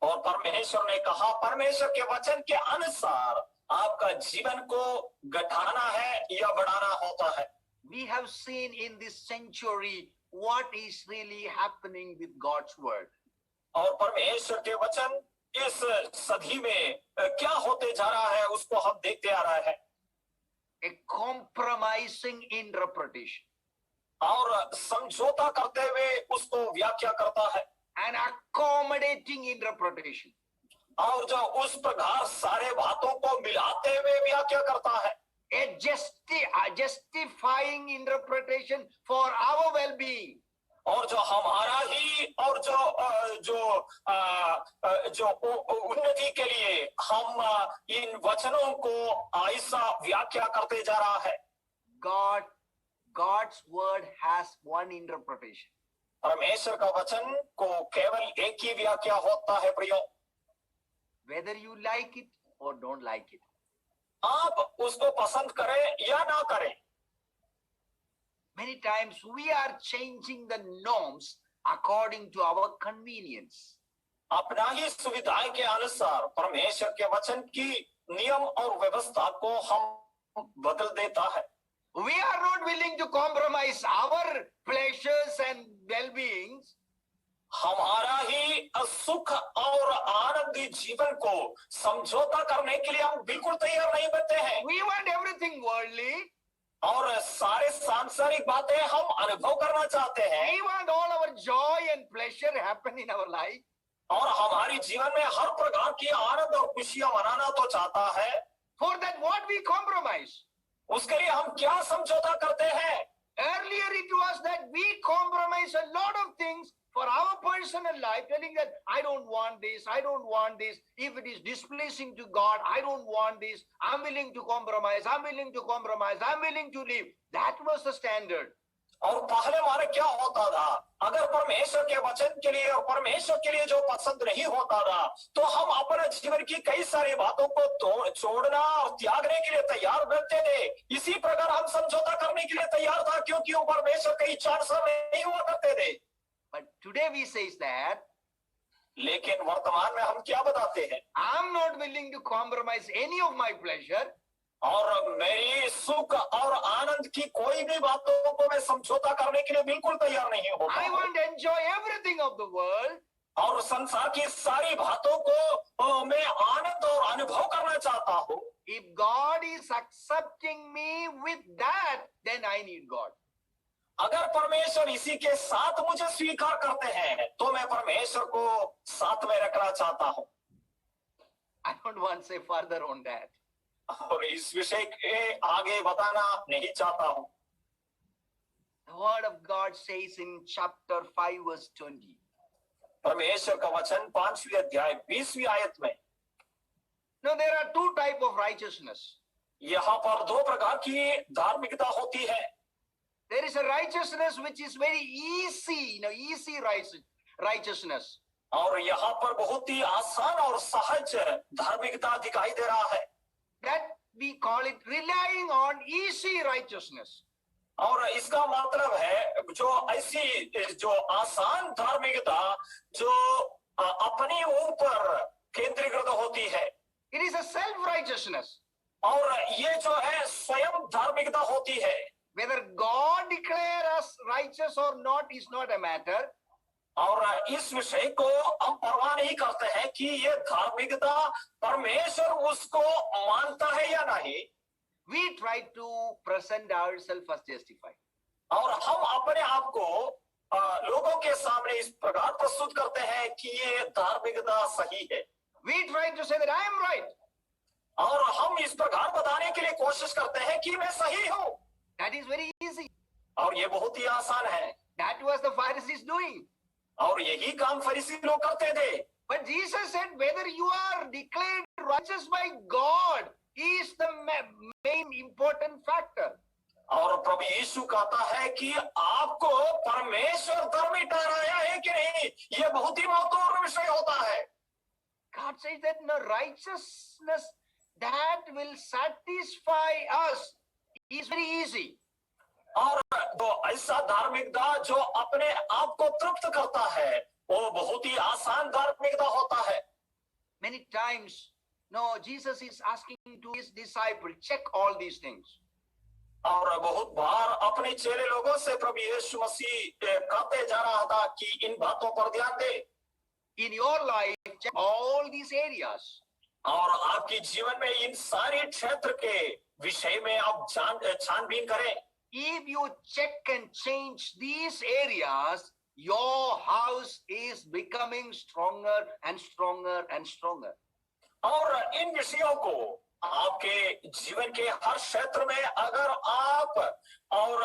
और परमेश्वर ने कहा परमेश्वर के वचन के अनुसार आपका जीवन को घटाना है या बढ़ाना होता है। We have seen in this century what is really happening with God's word. और परमेश्वर के वचन इस सदी में क्या होते जा रहा है उसको हम देखते आ रहा है। A compromising interpretation, और समझौता करते हुए उसको व्याख्या करता है, an accommodating interpretation. और जो उस प्रकार सारे बातों को मिलाते हुए व्याख्या करता है, A justifying interpretation for our well-being. और जो हमारा ही और जो उन्नति के लिए हम इन वचनों को ऐसा व्याख्या करते जा रहा है। God's word has one interpretation. परमेश्वर का वचन को केवल एक ही व्याख्या होता है प्रियो, Whether you like it or don't like it. आप उसको पसंद करें या ना करें। Many times we are changing the norms according to our convenience. अपना ही सुविधा के अनुसार परमेश्वर के वचन की नियम और व्यवस्था को हम बदल देता है। We are not willing to compromise our pleasures and well-beings. हमारा ही सुख और आनंदी जीवन को समझौता करने के लिए हम बिल्कुल तैयार नहीं बनते हैं। We want everything worldly. और सारे सांसारिक बातें हम अनुभव करना चाहते हैं। We want all our joy and pleasure happen in our life. और हमारी जीवन में हर प्रकार की आनंद और खुशियां मनाना तो चाहता है। For that, what we compromise? उसके लिए हम क्या समझौता करते हैं? Earlier it was that we compromise a lot of things for our personal life, telling that I don't want this, I don't want this. If it is displeasing to God, I don't want this. I'm willing to compromise, I'm willing to compromise, I'm willing to leave. That was the standard. और पहले हमारे क्या होता था, अगर परमेश्वर के वचन के लिए और परमेश्वर के लिए जो पसंद नहीं होता था तो हम अपने जीवन की कई सारी बातों को छोड़ना और त्यागने के लिए तैयार रहते थे। इसी प्रकार हम समझौता करने के लिए तैयार था, क्योंकि वो परमेश्वर के इच्छा नहीं हुआ करते थे। But today we say that, लेकिन वर्तमान में हम क्या बताते हैं? I'm not willing to compromise any of my pleasure. और मेरी सुख और आनंद की कोई भी बातों को मैं समझौता करने के लिए बिल्कुल तैयार नहीं होता। I want to enjoy everything of the world. और संसार की सारी बातों को मैं आनंद और अनुभव करना चाहता हूँ। If God is accepting me with that, then I need God. अगर परमेश्वर इसी के साथ मुझे स्वीकार करते हैं तो मैं परमेश्वर को साथ में रखना चाहता हूँ। I don't want to say further on that. और इस विषय के आगे बताना नहीं चाहता हूँ। The word of God says in chapter 5 verse 20. परमेश्वर का वचन 5वीं अध्याय 20वीं आयत में, Now there are two types of righteousness. यहाँ पर दो प्रकार की धार्मिकता होती है। There is a righteousness which is very easy, easy righteousness. और यहाँ पर बहुत ही आसान और सहज धार्मिकता दिखाई दे रहा है। That we call it relying on easy righteousness. और इसका मतलब है जो ऐसी जो आसान धार्मिकता जो अपने ऊपर केंद्रीकृत होती है। It is a self-righteousness. और ये जो है स्वयं धार्मिकता होती है। Whether God declare us righteous or not is not a matter. और इस विषय को हम परवाह नहीं करते हैं कि ये धार्मिकता परमेश्वर उसको मानता है या नहीं। We try to present ourselves as justified. और हम अपने आप को लोगों के सामने इस प्रकार प्रस्तुत करते हैं कि ये धार्मिकता सही है। We try to say that I am right. और हम इस प्रकार बताने के लिए कोशिश करते हैं कि मैं सही हूँ। That is very easy. और ये बहुत ही आसान है। That was the Pharisees doing. और यही काम फरीसी लोग करते थे। But Jesus said whether you are declared righteous by God is the main important factor. और प्रभु यीशु कहता है कि आपको परमेश्वर धर्मी ठहराया है कि नहीं, ये बहुत ही महत्वपूर्ण विषय होता है। God says that no righteousness that will satisfy us is very easy. और तो ऐसा धार्मिकता जो अपने आप को तृप्त करता है वो बहुत ही आसान धार्मिकता होता है। Many times, no, Jesus is asking to his disciples, check all these things. और बहुत बार अपने चेले लोगों से प्रभु यीशु मसीह कहते जा रहा था कि इन बातों पर ध्यान दे। in your life, check all these areas. और आपके जीवन में इन सारे क्षेत्र के विषय में आप छानबीन करें। If you check and change these areas, your house is becoming stronger and stronger and stronger. और इन विषयों को आपके जीवन के हर क्षेत्र में अगर आप और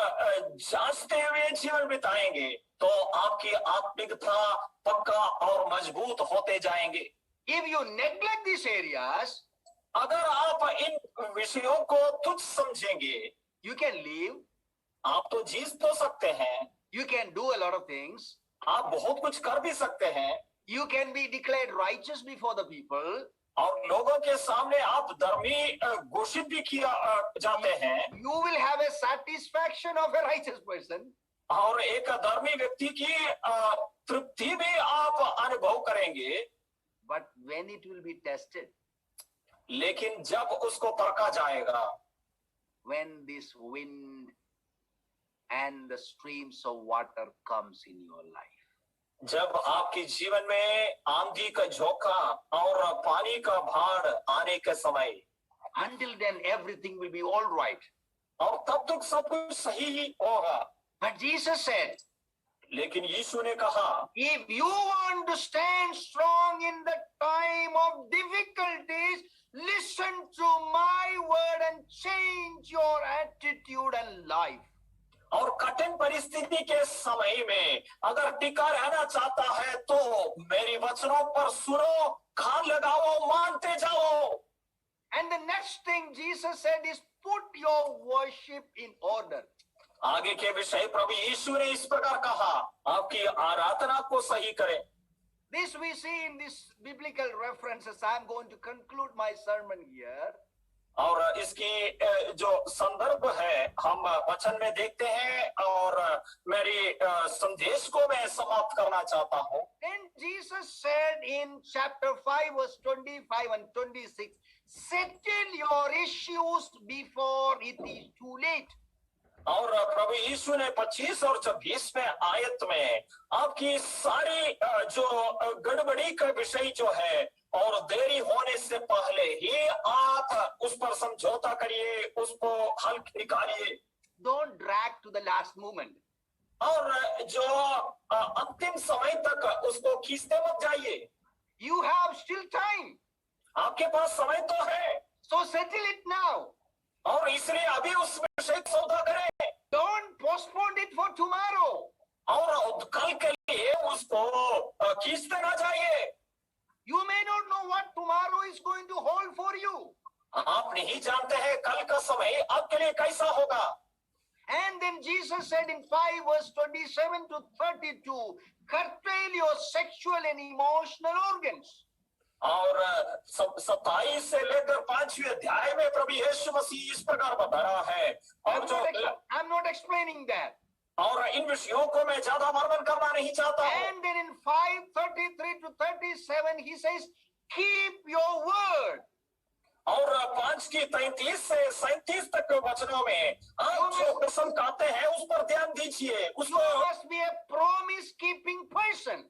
जांचते हुए जीवन बिताएंगे तो आपकी आत्मिकता पक्का और मजबूत होते जाएंगे। If you neglect these areas, अगर आप इन विषयों को तुच्छ समझेंगे, you can live, आप तो जी तो सकते हैं, you can do a lot of things, आप बहुत कुछ कर भी सकते हैं, you can be declared righteous before the people, और लोगों के सामने आप धर्मी घोषित भी किया जाते हैं। you will have a satisfaction of a righteous person, और एक धर्मी व्यक्ति की तृप्ति भी आप अनुभव करेंगे। but when it will be tested, लेकिन जब उसको परखा जाएगा, when this wind and the streams of water comes in your life, जब आपके जीवन में आंधी का झोंका और पानी का बाढ़ आने के समय, until then everything will be all right. और तब तक सब कुछ सही ही होगा। But Jesus said, लेकिन यीशु ने कहा, if you want to stand strong in the time of difficulties, listen to my word and change your attitude and life. और कठिन परिस्थिति के समय में अगर टिका रहना चाहता है तो मेरी वचनों पर सुनो, कान लगाओ, मानते जाओ। And the next thing Jesus said is, put your worship in order. आगे के विषय प्रभु यीशु ने इस प्रकार कहा, आपकी आराधना को सही करें। This we see in these biblical references. I'm going to conclude my sermon here. और इसकी जो संदर्भ है हम वचन में देखते हैं और मेरी संदेश को मैं समाप्त करना चाहता हूँ। Then Jesus said in chapter 5 verse 25 and 26, settle your issues before it is too late. और प्रभु यीशु ने 25 और 26वें आयत में आपकी सारी जो गड़बड़ी का विषय जो है और देरी होने से पहले ही आप उस पर समझौता करिए, उसको हल निकालिए। Don't drag to the last moment. और जो अंतिम समय तक उसको खींचते मत जाइए। You have still time. आपके पास समय तो है, So settle it now. और इसलिए अभी उस विषय को सौदा करें। Don't postpone it for tomorrow. और कल के लिए उसको खींचते ना जाइए। You may not know what tomorrow is going to hold for you. आप नहीं जानते हैं कल का समय आपके लिए कैसा होगा। And then Jesus said in 5 verse 27 to 32, curtail your sexual and emotional organs. और 27 से लेकर 5वें अध्याय में प्रभु यीशु मसीह इस प्रकार बता रहा है। और I'm not explaining that. और इन विषयों को मैं ज्यादा वर्णन करना नहीं चाहता हूँ। And then in 5:33 to 37 he says, keep your word. और 5:33 से 37 तक के वचनों में आप जो प्रसंग कहते हैं उस पर ध्यान दीजिए। You must be a promise keeping person.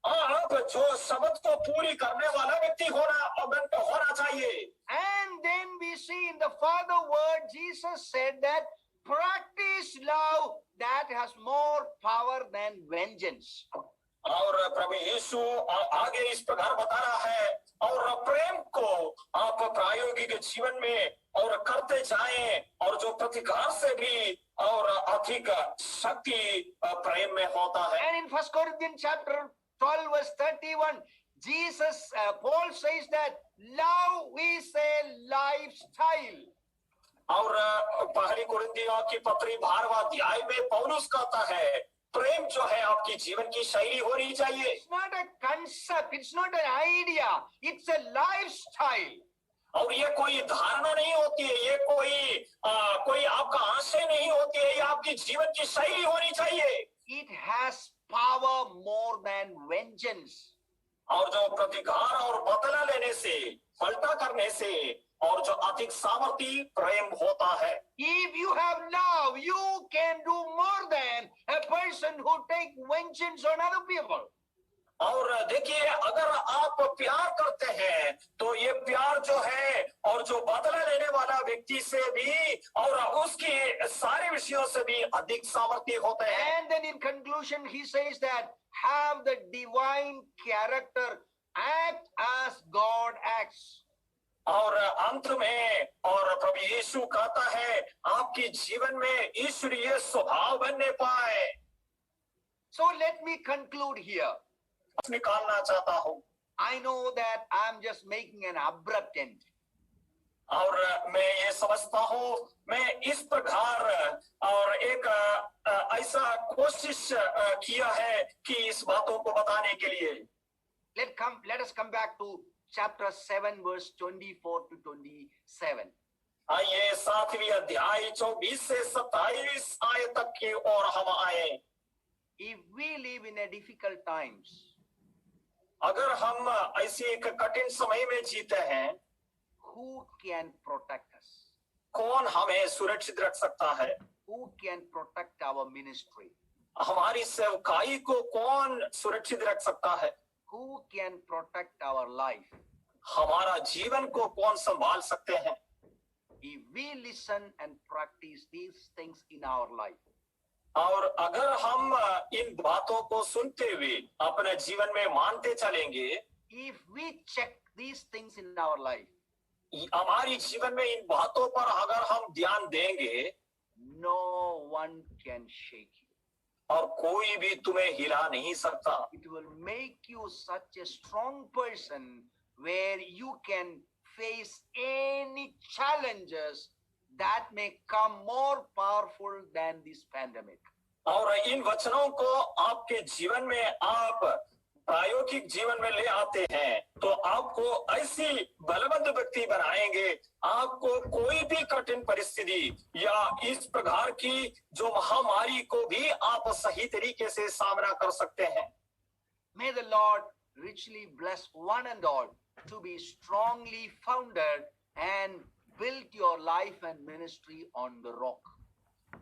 आप जो शब्द को पूरी करने वाला व्यक्ति होना चाहिए। And then we see in the further word Jesus said that practice love that has more power than vengeance. और प्रभु यीशु आगे इस प्रकार बता रहा है, और प्रेम को आप प्रायोगिक जीवन में और करते जाएं, और जो प्रतिकार से भी और अधिक शक्ति प्रेम में होता है। And in 1 Corinthians chapter 12 verse 31, Paul says that love is a lifestyle. और पहली कुरिन्थियों की पत्री 12वां अध्याय में पौलुस कहता है, प्रेम जो है आपकी जीवन की शैली होनी चाहिए। It's not a concept, it's not an idea, it's a lifestyle. और ये कोई धारणा नहीं होती है, ये कोई आपका आशय नहीं होती है, ये आपकी जीवन की शैली होनी चाहिए। It has power more than vengeance. और जो प्रतिकार और बदला लेने से, पलटा करने से और जो अधिक सामर्थी प्रेम होता है। If you have love, you can do more than a person who take vengeance on other people. और देखिए, अगर आप प्यार करते हैं तो ये प्यार जो है और जो बदला लेने वाला व्यक्ति से भी और उसकी सारे विषयों से भी अधिक सामर्थ्य होते हैं। And then in conclusion, he says that have the divine character, act as God acts. और अंत में और प्रभु यीशु कहता है आपके जीवन में ईश्वरीय स्वभाव बनने पाए। So let me conclude here. निकालना चाहता हूँ। I know that I'm just making an abrupt end. और मैं ये समझता हूँ मैं इस प्रकार और एक ऐसा कोशिश किया है कि इस बातों को बताने के लिए। Let us come back to chapter 7 verse 24 to 27. आइए 7वीं अध्याय 24 से 27 आयत तक की ओर हम आए। If we live in a difficult times, अगर हम ऐसे एक कठिन समय में जीते हैं, who can protect us? कौन हमें सुरक्षित रख सकता है? Who can protect our ministry? हमारी सेवकाई को कौन सुरक्षित रख सकता है? Who can protect our life? हमारा जीवन को कौन संभाल सकते हैं? If we listen and practice these things in our life, और अगर हम इन बातों को सुनते हुए अपने जीवन में मानते चलेंगे, if we check these things in our life, हमारी जीवन में इन बातों पर अगर हम ध्यान देंगे, no one can shake you. और कोई भी तुम्हें हिला नहीं सकता। It will make you such a strong person where you can face any challenges that may come more powerful than this pandemic. और इन वचनों को आपके जीवन में आप प्रायोगिक जीवन में ले आते हैं तो आपको ऐसी बलवंत व्यक्ति बनाएंगे। आपको कोई भी कठिन परिस्थिति या इस प्रकार की जो महामारी को भी आप सही तरीके से सामना कर सकते हैं। May the Lord richly bless one and all to be strongly founded and build your life and ministry on the rock.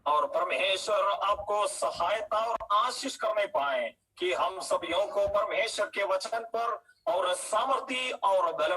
और परमेश्वर आपको सहायता और आशीष करने पाए कि हम सभी को परमेश्वर के वचन पर और सामर्थ्य और बल